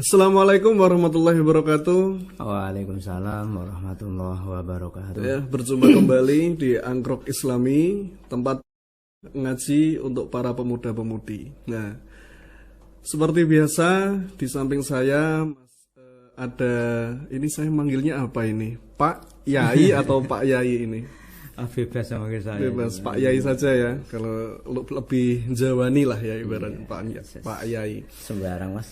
Assalamualaikum warahmatullahi wabarakatuh. Waalaikumsalam warahmatullahi wabarakatuh. Ya, berjumpa kembali di Angkrok Islami, tempat ngaji untuk para pemuda-pemudi. Nah, seperti biasa di samping saya ada, ini saya manggilnya apa ini? Pak Yai atau Pak Yai ini? Bebas sama saya. Bebas, Pak Yai saja ya. Kalau lebih Jawani lah ya ibaratnya Pak Yai. Sembarang mas.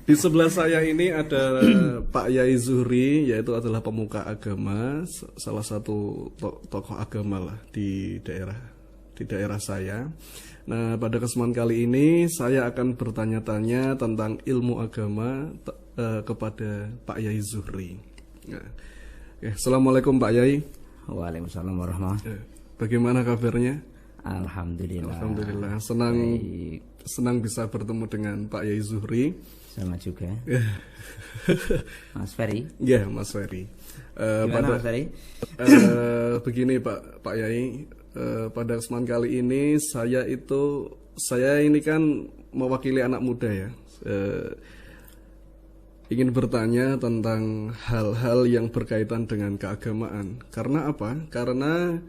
Di sebelah saya ini ada Pak Yai Zuhri, yaitu adalah pemuka agama, salah satu tokoh agama lah di daerah saya. Nah, pada kesempatan kali ini saya akan bertanya-tanya tentang ilmu agama kepada Pak Yai Zuhri. Nah, Assalamualaikum Pak Yai. Waalaikumsalam warahmatullahi. Bagaimana kabarnya? Alhamdulillah. Alhamdulillah. Senang bisa bertemu dengan Pak Yai Zuhri. Sama juga. Mas Ferry. Ya, Mas Ferry. Gimana Mas Ferry? Begini Pak Yai, pada kesempatan kali ini saya ini kan mewakili anak muda ya. Ingin bertanya tentang hal-hal yang berkaitan dengan keagamaan. Karena apa? Karena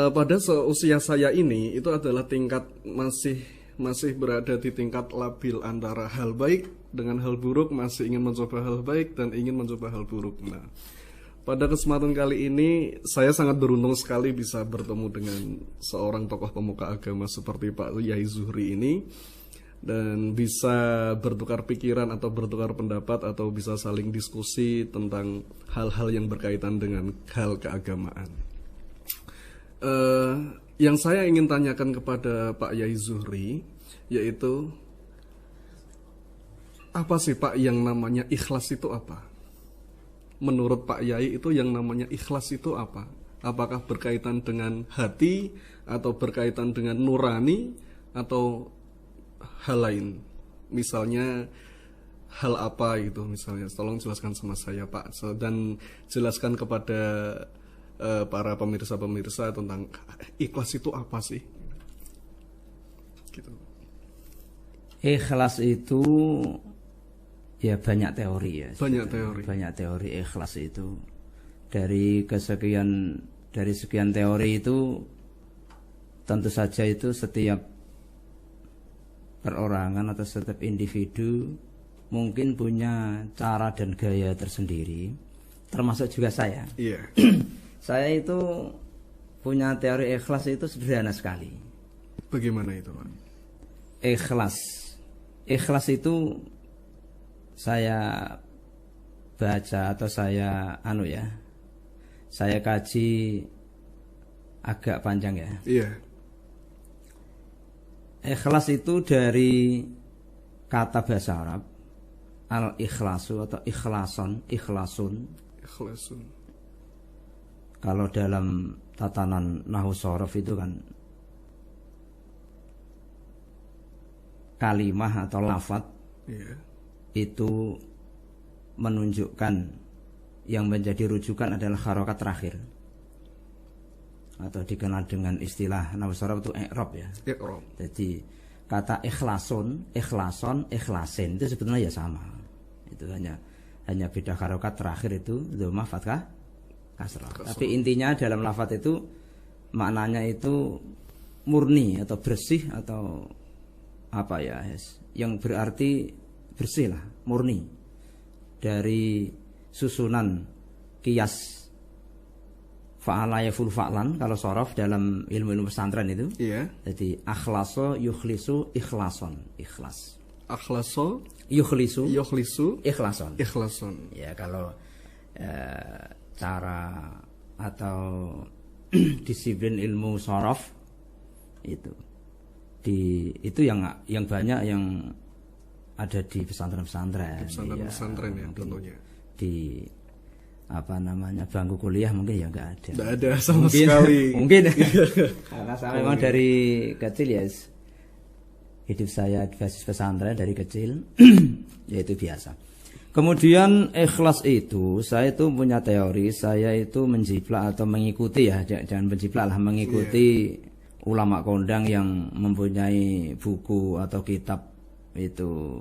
pada seusia saya ini itu adalah tingkat masih berada di tingkat labil antara hal baik dengan hal buruk, masih ingin mencoba hal baik dan ingin mencoba hal buruk. Nah, pada kesempatan kali ini saya sangat beruntung sekali bisa bertemu dengan seorang tokoh pemuka agama seperti Pak Yai Zuhri ini, dan bisa bertukar pikiran atau bertukar pendapat atau bisa saling diskusi tentang hal-hal yang berkaitan dengan hal keagamaan. Yang saya ingin tanyakan kepada Pak Yai Zuhri yaitu, apa sih Pak yang namanya ikhlas itu apa? Menurut Pak Yai itu yang namanya ikhlas itu apa? Apakah berkaitan dengan hati atau berkaitan dengan nurani atau hal lain? Misalnya hal apa gitu misalnya, tolong jelaskan sama saya Pak, dan jelaskan kepada para pemirsa tentang ikhlas itu apa sih gitu. Ikhlas itu ya banyak teori ya. Banyak teori ikhlas itu. Dari sekian teori itu tentu saja itu setiap perorangan atau setiap individu mungkin punya cara dan gaya tersendiri, termasuk juga saya. Iya. Saya itu punya teori ikhlas itu sederhana sekali. Bagaimana itu Pak? Ikhlas itu saya baca atau saya kaji agak panjang ya. Iya. Ikhlas itu dari kata bahasa Arab al-ikhlasu atau ikhlasun. Kalau dalam tatanan nahwu shorof itu kan kalimah atau lafadz itu menunjukkan yang menjadi rujukan adalah harokat terakhir, atau dikenal dengan istilah nahwu shorof itu i'rab ya. Jadi kata ikhlasun, ikhlasin itu sebetulnya ya sama. Itu hanya beda harokat terakhir itu dhammah fathah kasrah. Tapi intinya dalam lafadz itu maknanya itu murni atau bersih atau apa ya, yang berarti bersih lah, murni dari susunan kias fa'ala yaful fa'lan kalau shorof dalam ilmu pesantren itu. Iya. Jadi akhlaso yukhlisu ikhlason, ikhlas. Akhlaso yukhlisu ikhlason. Ya kalau cara atau disiplin ilmu shorof itu yang banyak yang ada di pesantren-pesantren. Pesantren ya tentunya. Di bangku kuliah mungkin ya nggak ada. Nggak ada sama sekali. Mungkin karena saya memang dari kecil ya, hidup saya di basis pesantren dari kecil, yaitu biasa. Kemudian ikhlas itu, saya itu punya teori, saya itu menjiplak atau mengikuti ya, jangan menjiplak lah, mengikuti ulama kondang yang mempunyai buku atau kitab itu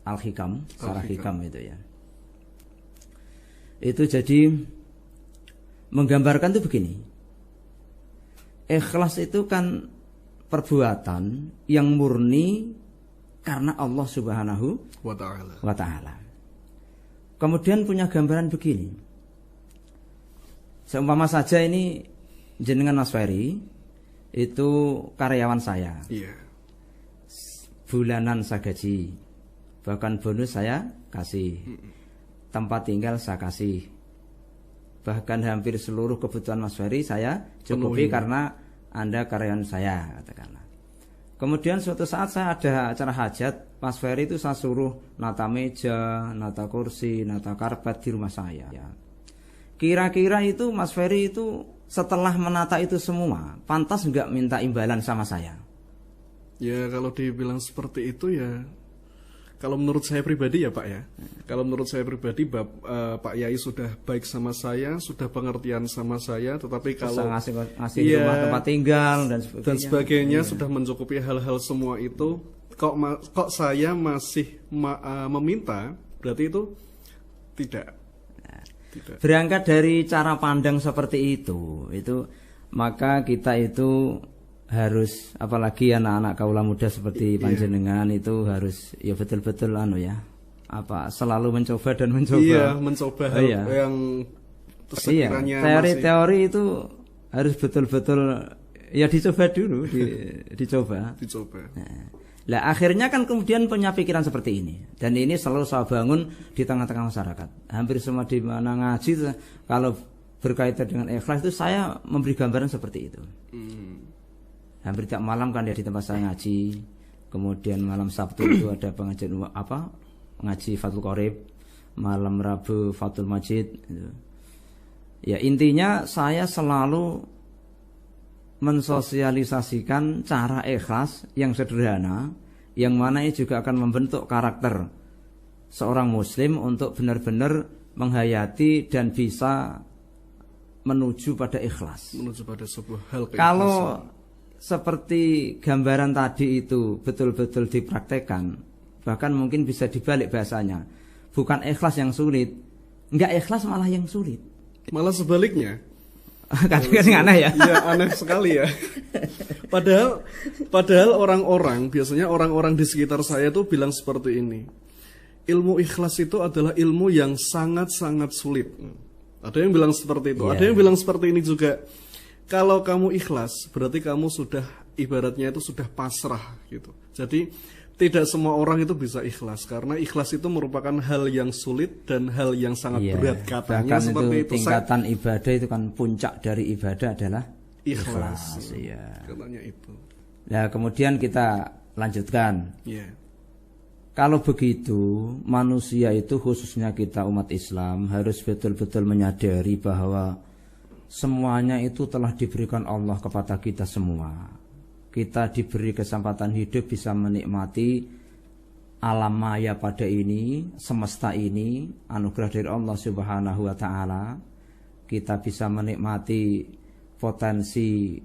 Al-Hikam, Sarah Hikam itu ya. Itu jadi menggambarkan itu begini. Ikhlas itu kan perbuatan yang murni karena Allah Subhanahu wa ta'ala. Kemudian punya gambaran begini. Seumpama saja ini jenengan Mas Ferry itu karyawan saya. Iya. Bulanan saya gaji, bahkan bonus saya kasih, tempat tinggal saya kasih, bahkan hampir seluruh kebutuhan Mas Ferry saya cukupi karena Anda karyawan saya, katakanlah. Kemudian suatu saat saya ada acara hajat, Mas Ferry itu saya suruh nata meja, nata kursi, nata karpet di rumah saya. Kira-kira itu Mas Ferry itu setelah menata itu semua, pantas nggak minta imbalan sama saya? Ya kalau dibilang seperti itu ya, kalau menurut saya pribadi ya Pak ya, kalau menurut saya pribadi Pak Yai sudah baik sama saya, sudah pengertian sama saya, tetapi kalau ngasih ya, rumah tempat tinggal dan sebagainya ya, sudah mencukupi hal-hal semua itu, kok saya masih meminta, berarti itu tidak. Berangkat dari cara pandang seperti itu maka kita itu harus, apalagi anak-anak kaula muda seperti panjenengan itu harus ya betul-betul selalu mencoba dan mencoba. Iya, mencoba hal yang sekiranya teori-teori itu harus betul-betul ya dicoba dulu, dicoba. Nah, akhirnya kan kemudian punya pikiran seperti ini, dan ini selalu saya bangun di tengah-tengah masyarakat. Hampir semua di mana ngaji kalau berkaitan dengan ikhlas itu saya memberi gambaran seperti itu. Hampir tiap malam kan ya di tempat saya ngaji. Kemudian malam Sabtu itu ada pengajian ngaji Fathul Qorib, malam Rabu Fathul Majid gitu. Ya intinya saya selalu mensosialisasikan cara ikhlas yang sederhana, yang mana ini juga akan membentuk karakter seorang muslim untuk benar-benar menghayati dan bisa menuju pada ikhlas. Menuju pada sebuah hal keikhlasan. Kalau seperti gambaran tadi itu betul-betul dipraktekkan, bahkan mungkin bisa dibalik bahasanya, bukan ikhlas yang sulit, enggak ikhlas malah yang sulit. Malah sebaliknya. Kadang-kadang aneh ya. Iya, aneh sekali ya. Padahal orang-orang, biasanya orang-orang di sekitar saya tuh bilang seperti ini. Ilmu ikhlas itu adalah ilmu yang sangat-sangat sulit. Ada yang bilang seperti itu. Ada yang bilang seperti ini juga. Kalau kamu ikhlas, berarti kamu sudah ibaratnya itu sudah pasrah gitu. Jadi tidak semua orang itu bisa ikhlas, karena ikhlas itu merupakan hal yang sulit dan hal yang sangat berat, katanya seperti itu. Tingkatan ibadah itu kan puncak dari ibadah adalah ikhlas. Katanya itu. Nah, kemudian kita lanjutkan. Kalau begitu, manusia itu khususnya kita umat Islam harus betul-betul menyadari bahwa semuanya itu telah diberikan Allah kepada kita semua. Kita diberi kesempatan hidup bisa menikmati alam maya pada ini, semesta ini, anugerah dari Allah Subhanahu wa ta'ala. Kita bisa menikmati potensi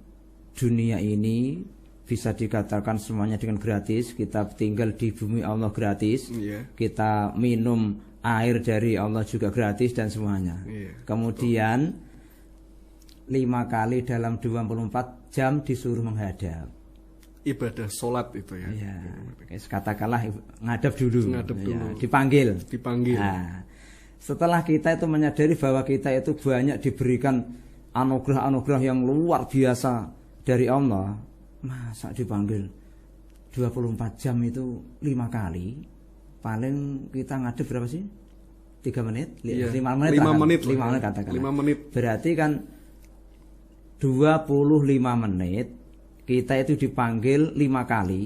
dunia ini, bisa dikatakan semuanya dengan gratis. Kita tinggal di bumi Allah gratis. Kita minum air dari Allah juga gratis dan semuanya. Kemudian 5 kali dalam 24 jam disuruh menghadap. Ibadah sholat itu ya. Katakanlah ngadap dulu. Dipanggil. Nah, setelah kita itu menyadari bahwa kita itu banyak diberikan anugerah-anugerah yang luar biasa dari Allah, masa dipanggil 24 jam itu 5 kali, paling kita ngadep berapa sih? 3 menit? 5 menit? 5 menit katakan. 5 menit. Berarti kan 25 menit kita itu dipanggil 5 kali.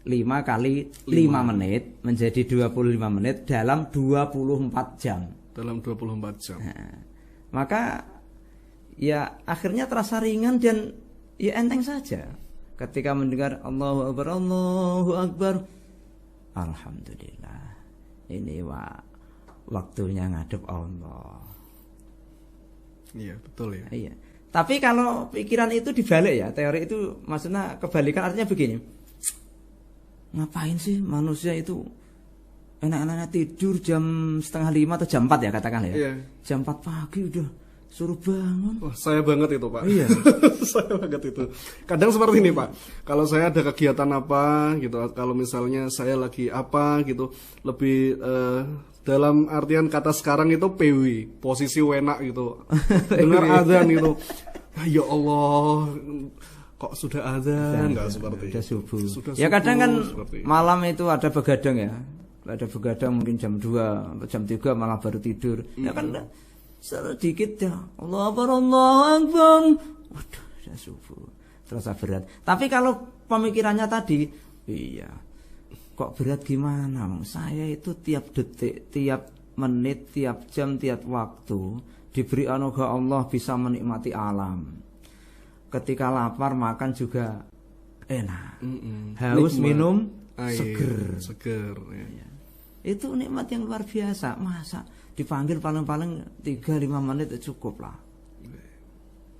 5 kali 5 menit menjadi 25 menit dalam 24 jam. Dalam 24 jam. Nah, maka ya akhirnya terasa ringan dan ya enteng saja. Ketika mendengar Allahu Akbar, Allahu Akbar, alhamdulillah, ini waktunya ngadep Allah. Iya, betul ya. Iya. Tapi kalau pikiran itu dibalik ya, teori itu maksudnya kebalikan, artinya begini. Ngapain sih manusia itu enak-enaknya tidur jam 4:30 atau jam 4 ya katakan ya. Iya. Jam 4 pagi udah suruh bangun. Wah, saya banget itu Pak. Iya. Saya banget itu. Kadang seperti ini Pak. Kalau saya ada kegiatan apa gitu, kalau misalnya saya lagi apa gitu, lebih dalam artian kata sekarang itu PW, posisi wenak gitu. Dengar azan gitu. Ya Allah, kok sudah azan? Enggak seperti Sudah itu. subuh. Sudah Ya kadang kan seperti itu. malam itu ada begadang ya. Ada begadang mungkin jam 2 atau jam 3 malah baru tidur. Ya kan sedikit ya. Allah Akbar, Allah Akbar. Waduh, sudah subuh. Terasa berat. Tapi kalau pemikirannya tadi, iya. Kok berat gimana? Saya itu tiap detik, tiap menit, tiap jam, tiap waktu diberi anugerah Allah bisa menikmati alam. Ketika lapar makan juga enak. Haus Nikmat. minum Air, seger. seger ya. Itu nikmat yang luar biasa. Masa dipanggil paling-paling 3-5 menit itu cukup lah.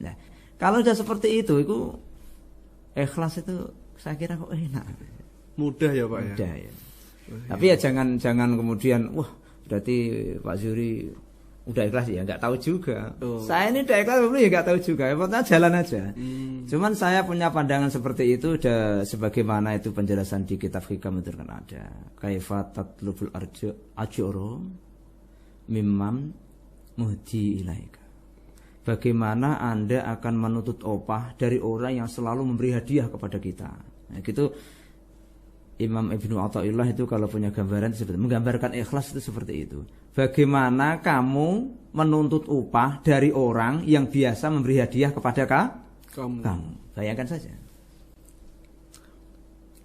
Nah, kalau udah seperti itu ikhlas itu saya kira kok enak. Mudah ya Pak ya. Mudah ya. Tapi ya jangan kemudian wah berarti Pak Zuri udah ikhlas ya, nggak tahu juga. Saya ini udah ikhlas belum ya nggak tahu juga. Pokoknya jalan aja. Cuman saya punya pandangan seperti itu, udah sebagaimana itu penjelasan di kitab Hikam itu kan ada. Kaifa tatlubul ajro mimman muhdi ilaika. Bagaimana Anda akan menuntut upah dari orang yang selalu memberi hadiah kepada kita. Nah, gitu Imam Ibnu Athaillah itu kalau punya gambaran seperti menggambarkan ikhlas itu seperti itu. Bagaimana kamu menuntut upah dari orang yang biasa memberi hadiah kepada kamu. Bayangkan saja.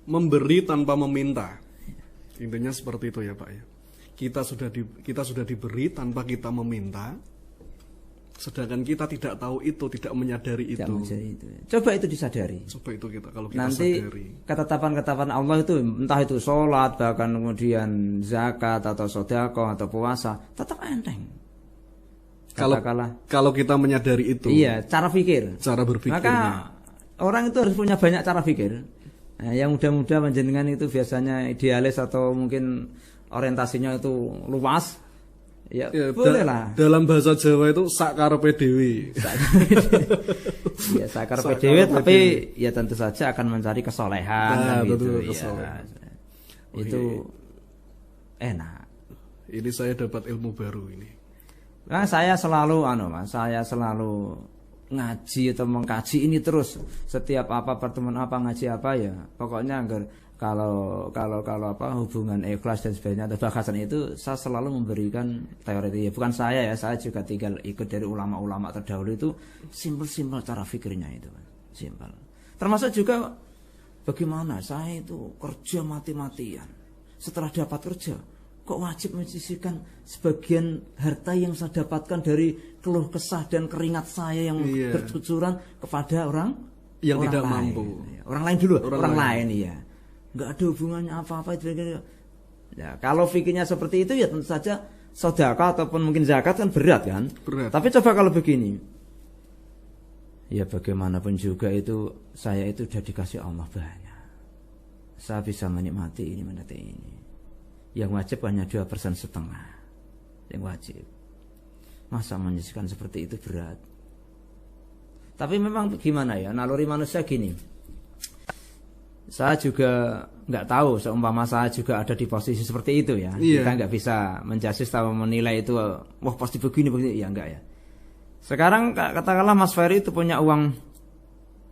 Memberi tanpa meminta. Intinya seperti itu ya Pak ya. Kita sudah diberi tanpa kita meminta. Sedangkan kita tidak tahu itu, tidak menyadari itu. Coba itu disadari. Coba itu kita kalau kita nanti sadari. ketetapan-ketetapan Allah itu entah itu sholat, bahkan kemudian zakat atau sedekah atau puasa, tetap enteng. Kalau kita menyadari itu. Iya, cara pikir. Cara berpikirnya. Maka orang itu harus punya banyak cara pikir. Nah, yang muda-muda menjenengan itu biasanya idealis atau mungkin orientasinya itu luas. Ya, boleh lah. Dalam bahasa Jawa itu sakarepe dhewe. Ya, sakarepe dhewe tapi ya tentu saja akan mencari kesolehan gitu. Ya. Itu enak. Ini saya dapat ilmu baru ini. Nah, saya selalu ngaji atau mengkaji ini terus. Setiap apa pertemuan apa ngaji apa ya. Pokoknya agar kalau apa hubungan ikhlas dan sebagainya atau bahasan itu saya selalu memberikan teori ya, bukan saya ya, saya juga tinggal ikut dari ulama-ulama terdahulu itu simpel cara pikirnya itu simpel. Termasuk juga bagaimana saya itu kerja mati-matian, setelah dapat kerja kok wajib menyisihkan sebagian harta yang saya dapatkan dari keluh kesah dan keringat saya yang bercucuran kepada orang yang tidak lain. mampu. Orang lain dulu, orang lain iya. Nggak ada hubungannya apa-apa itu. Ya, kalau fikirnya seperti itu ya tentu saja sedekah ataupun mungkin zakat kan berat kan. Berat. Tapi coba kalau begini, ya bagaimanapun juga itu saya itu sudah dikasih Allah banyak. Saya bisa menikmati ini. Yang wajib hanya 2,5%. Yang wajib. Masa menyisihkan seperti itu berat. Tapi memang gimana ya, naluri manusia gini. Saya juga nggak tahu seumpama saya juga ada di posisi seperti itu ya. Kita nggak bisa menjudge atau menilai itu wah pasti begini ya enggak ya. Sekarang katakanlah Mas Ferry itu punya uang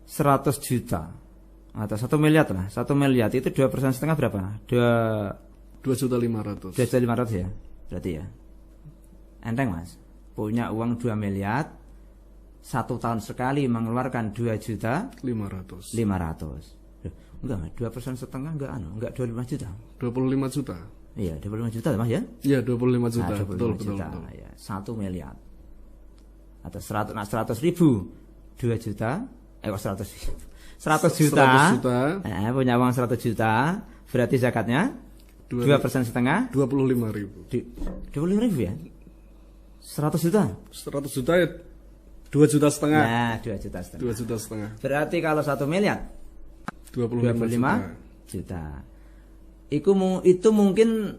100 juta atau 1 miliar lah. 1 miliar itu 2,5% berapa? 2.500.000. 2.500.000 ya. Berarti ya. Enteng Mas. Punya uang 2 miliar 1 tahun sekali mengeluarkan 2.500.000. Enggak, 2,5% enggak 25 juta. 25 juta. Iya, 25 juta Mas ya? Iya, 25 juta. Nah, 25 betul. Ya, 1 miliar. Atau 100 ribu 2 juta. Kok 100 juta. 100 juta. Punya uang 100 juta. Berarti zakatnya 2,5%. 25.000. 25.000 ya? 100 juta. 100 juta ya 2,5 juta. Nah, 2,5 juta. 2,5 juta. Berarti kalau 1 miliar 25 juta. Itu mungkin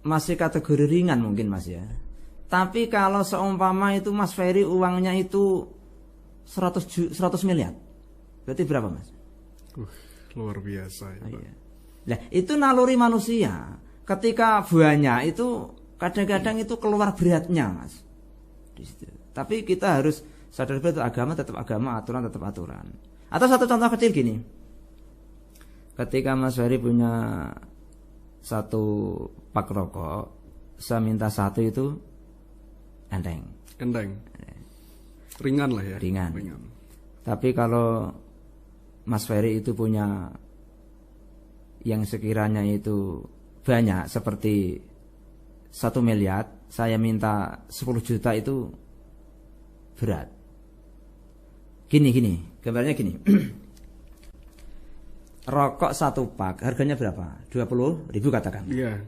masih kategori ringan mungkin Mas ya. Tapi kalau seumpama itu Mas Ferry uangnya itu 100 miliar. Berarti berapa Mas? Luar biasa ya, Pak. Iya. Nah, itu naluri manusia. Ketika banyak itu kadang-kadang itu keluar beratnya Mas. Di situ. Tapi kita harus sadar betul agama tetap agama, aturan tetap aturan. Atau satu contoh kecil gini. Ketika Mas Ferry punya satu pak rokok, saya minta satu itu enteng. Ringan lah ya. Ringan. Tapi kalau Mas Ferry itu punya yang sekiranya itu banyak seperti 1 miliar, saya minta 10 juta itu berat. Gini, gambarnya gini. Rokok satu pak harganya berapa? 20.000 katakan. Iya.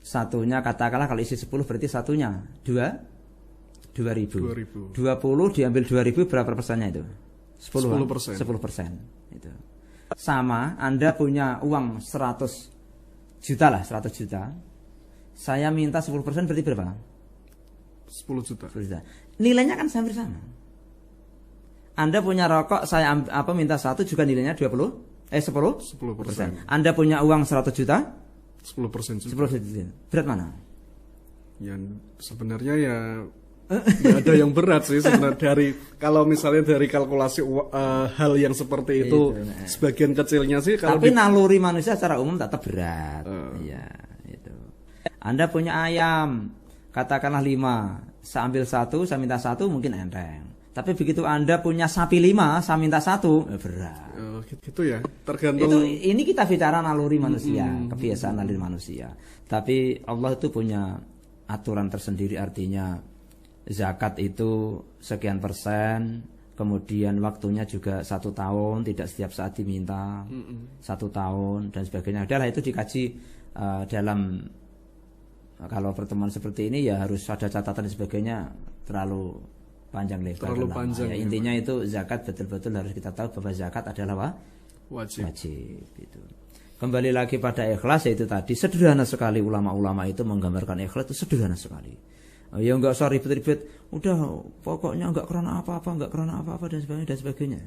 Satunya katakanlah kalau isi 10 berarti satunya 2.000. 20 diambil 2.000 berapa persennya itu? 10%. Itu. Sama Anda punya uang 100 juta lah, 100 juta. Saya minta 10% berarti berapa? 10 juta. Nilainya kan hampir sama. Anda punya rokok, saya minta satu juga nilainya 10%. Anda punya uang 100 juta? 10% juga. 10 juta. Berat mana? Ya sebenarnya ya nggak ada yang berat sih sebenarnya kalau misalnya dari kalkulasi hal yang seperti itu sebagian kecilnya sih tapi naluri manusia secara umum tetap berat. Ya, itu. Anda punya ayam, katakanlah 5, saya ambil 1, saya minta 1 mungkin enteng. Tapi begitu Anda punya sapi 5, saya minta 1, berat. Gitu ya, tergantung. Ini kita bicara naluri manusia, kebiasaan naluri manusia. Tapi Allah itu punya aturan tersendiri, artinya zakat itu sekian persen, kemudian waktunya juga 1 tahun, tidak setiap saat diminta, 1 tahun dan sebagainya. Adalah itu dikaji dalam, kalau pertemuan seperti ini ya harus ada catatan dan sebagainya, terlalu panjang lebar. Terlalu panjang. Ya, intinya itu zakat betul-betul harus kita tahu bahwa zakat adalah wajib. Gitu. Kembali lagi pada ikhlas, yaitu tadi sederhana sekali ulama-ulama itu menggambarkan ikhlas itu sederhana sekali. Ya enggak usah ribet-ribet, udah pokoknya enggak karena apa-apa dan sebagainya.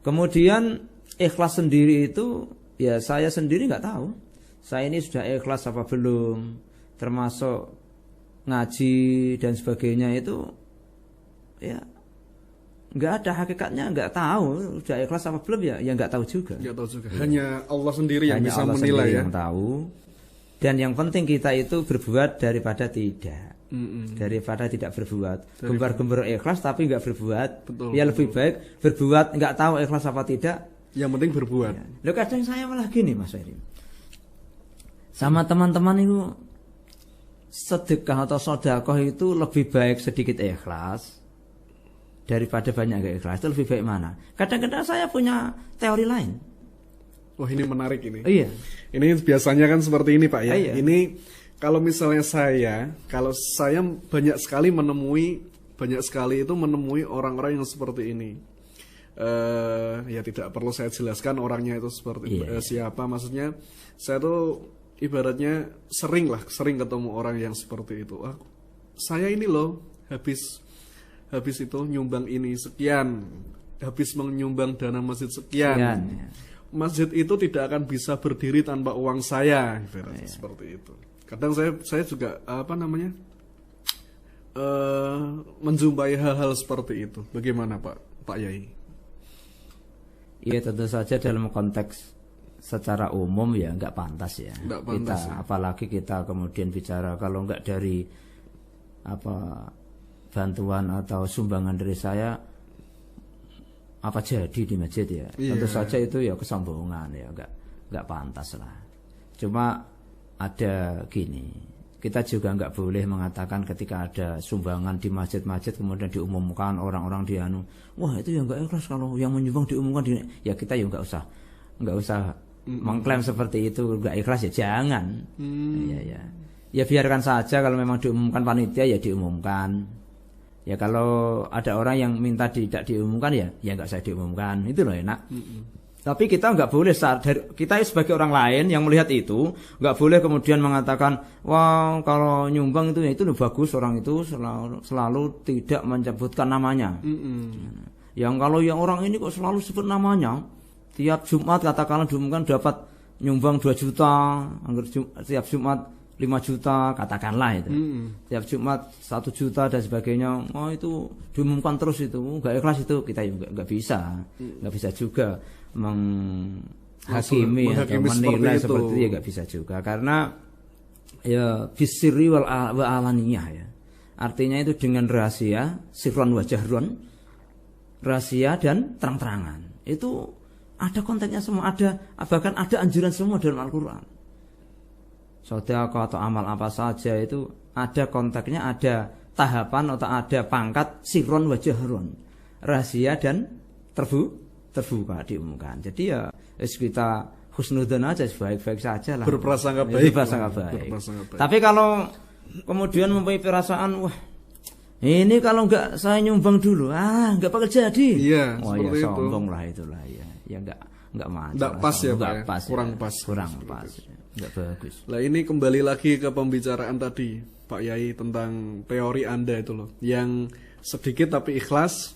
Kemudian ikhlas sendiri itu ya saya sendiri enggak tahu. Saya ini sudah ikhlas apa belum, termasuk ngaji dan sebagainya itu ya enggak ada hakikatnya, enggak tahu sudah ikhlas apa belum ya enggak tahu juga. Enggak tahu juga. Hanya Allah sendiri yang bisa menilai ya. Yang tahu. Dan yang penting kita itu berbuat daripada tidak. Daripada tidak berbuat, gembar-gembar ikhlas tapi nggak berbuat. Ya lebih baik berbuat nggak tahu ikhlas apa tidak, yang penting berbuat. Loh kadang saya malah gini Mas Ferry, sama teman-teman itu sedekah atau sedekah itu lebih baik sedikit ikhlas daripada banyak nggak ikhlas. Itu lebih baik mana? Kadang-kadang saya punya teori lain. Wah ini menarik ini. Iya. Ini biasanya kan seperti ini Pak ya. Iya. Ini kalau misalnya saya banyak sekali menemui orang-orang yang seperti ini. Ya tidak perlu saya jelaskan orangnya itu seperti siapa. Maksudnya saya tuh ibaratnya sering ketemu orang yang seperti itu. Saya ini loh habis itu nyumbang ini sekian, habis menyumbang dana masjid sekian. Masjid itu tidak akan bisa berdiri tanpa uang saya, seperti itu. Kadang saya juga menjumpai hal-hal seperti itu. Bagaimana Pak Yai? Iya tentu saja dalam konteks secara umum ya nggak pantas ya. Apalagi kita kemudian bicara kalau nggak dari bantuan atau sumbangan dari saya apa jadi di masjid ya. Tentu saja itu ya kesombongan ya, nggak pantas lah. Cuma ada gini, kita juga nggak boleh mengatakan ketika ada sumbangan di masjid-masjid kemudian diumumkan orang-orang wah itu ya nggak ikhlas kalau yang menyumbang diumumkan ya kita ya nggak usah mengklaim seperti itu nggak ikhlas ya jangan. Ya biarkan saja kalau memang diumumkan panitia ya diumumkan. Ya kalau ada orang yang minta tidak diumumkan ya nggak usah diumumkan, itu loh enak. Tapi kita nggak boleh kita sebagai orang lain yang melihat itu nggak boleh kemudian mengatakan wah kalau nyumbang itu bagus, orang itu selalu tidak menyebutkan namanya. Yang kalau yang orang ini kok selalu sebut namanya, tiap Jumat katakanlah diumumkan dapat nyumbang 2 juta, tiap Jumat 5 juta katakanlah itu. Tiap Jumat 1 juta dan sebagainya. Oh itu diumumkan terus itu, nggak ikhlas itu kita juga nggak bisa juga menghakimi atau menilai seperti itu ya nggak bisa juga karena ya bisirri wal alaniyah ya. Artinya itu dengan rahasia, sirron wa jahrun, rahasia dan terang-terangan. Itu ada kontennya semua, bahkan ada anjuran semua dalam Al-Qur'an. Sedekah atau amal apa saja itu ada konteksnya, ada tahapan atau ada pangkat sirron wa jahrun, rahasia dan terbuka diumumkan. Jadi ya kita husnudzon aja, baik-baik saja lah. Berprasangka baik. Tapi kalau kemudian mempunyai perasaan wah ini kalau enggak saya nyumbang dulu enggak bakal jadi. Iya, wah ya sombong lah itulah ya. Ya enggak mantap. Enggak pas ya, Pak. Pas, kurang ya. pas. Kurang pas. Enggak bagus. Lah ini kembali lagi ke pembicaraan tadi Pak Yai tentang teori Anda itu loh, yang sedikit tapi ikhlas,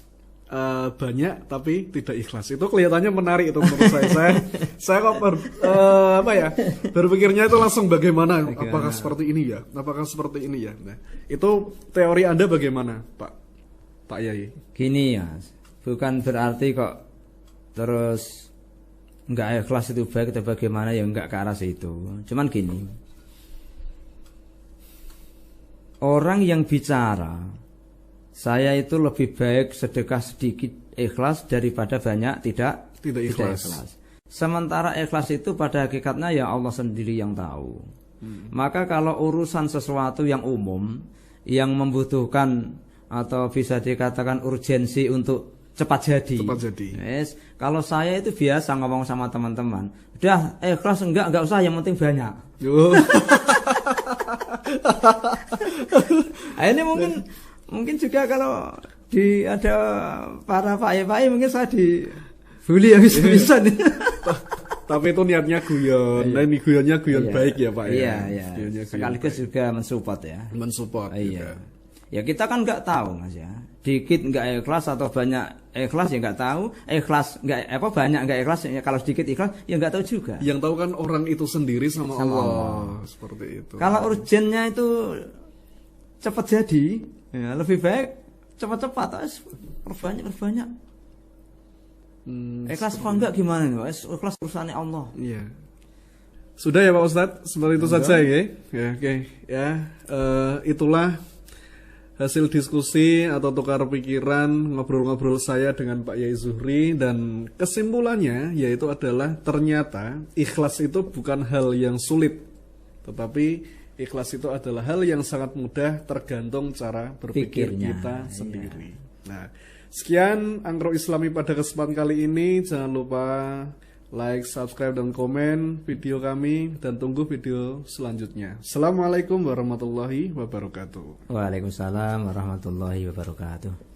banyak tapi tidak ikhlas. Itu kelihatannya menarik itu menurut saya. Saya kok berpikirnya itu langsung bagaimana? Apakah seperti ini ya? Apakah seperti ini ya? Nah, itu teori Anda bagaimana, Pak Yai? Gini ya, bukan berarti kok terus enggak ikhlas itu baik atau bagaimana, ya enggak ke arah situ. Cuman gini, orang yang bicara saya itu lebih baik sedekah sedikit ikhlas daripada banyak tidak ikhlas. Sementara ikhlas itu pada hakikatnya ya Allah sendiri yang tahu. Maka kalau urusan sesuatu yang umum, yang membutuhkan atau bisa dikatakan urgensi untuk cepat jadi. Yes. Kalau saya itu biasa ngomong sama teman-teman, udah ikhlas enggak usah, yang penting banyak. Ini mungkin juga kalau ada para pak mungkin saya dibully ya bisa nih. Tapi itu niatnya guyon. Nah, ini guyonnya baik ya Pak ya. Iya. Sekaligus juga mensupport ya. Mensupport. Iya. Ya kita kan nggak tahu Mas ya. Dikit nggak ikhlas atau banyak ikhlas ya nggak tahu. Ikhlas nggak banyak nggak ikhlas ya, kalau sedikit ikhlas ya nggak tahu juga. Yang tahu kan orang itu sendiri sama Allah. Seperti itu. Kalau urgennya itu cepat jadi, ya lebih baik cepat-cepat, perbanyak. Ikhlas apa enggak gimana nih? Ikhlas urusannya Allah. Iya. Sudah ya Pak Ustadz, seperti itu saja ya. Ya, oke. Ya, itulah hasil diskusi atau tukar pikiran ngobrol-ngobrol saya dengan Pak Yai Zuhri, dan kesimpulannya yaitu adalah ternyata ikhlas itu bukan hal yang sulit, tetapi ikhlas itu adalah hal yang sangat mudah tergantung cara berpikir kita sendiri. Nah, sekian Angkro Islami pada kesempatan kali ini. Jangan lupa like, subscribe, dan komen video kami, dan tunggu video selanjutnya. Assalamualaikum warahmatullahi wabarakatuh. Waalaikumsalam warahmatullahi wabarakatuh.